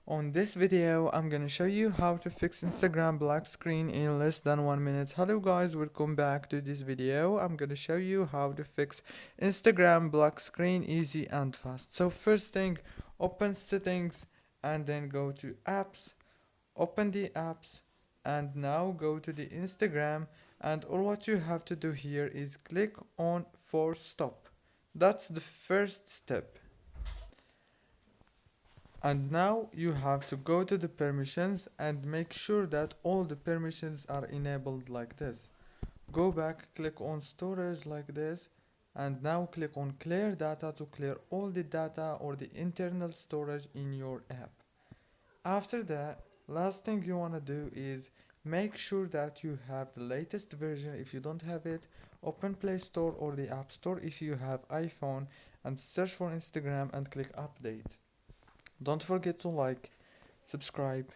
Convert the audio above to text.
On this video, I'm gonna show you how to fix Instagram black screen in less than 1 minute. Hello guys, welcome back to this video. I'm gonna show you how to fix Instagram black screen easy and fast. So first thing, open settings and then go to apps, open the apps and now go to the Instagram, and all what you have to do here is click on force stop. That's the first step. And now you have to go to the permissions and make sure that all the permissions are enabled like this. Go back, click on storage like this, and now click on clear data to clear all the data or the internal storage in your app. After that, last thing you want to do is make sure that you have the latest version. If you don't have it, open Play Store or the App Store if you have iPhone and search for Instagram and click update. Don't forget to like, subscribe,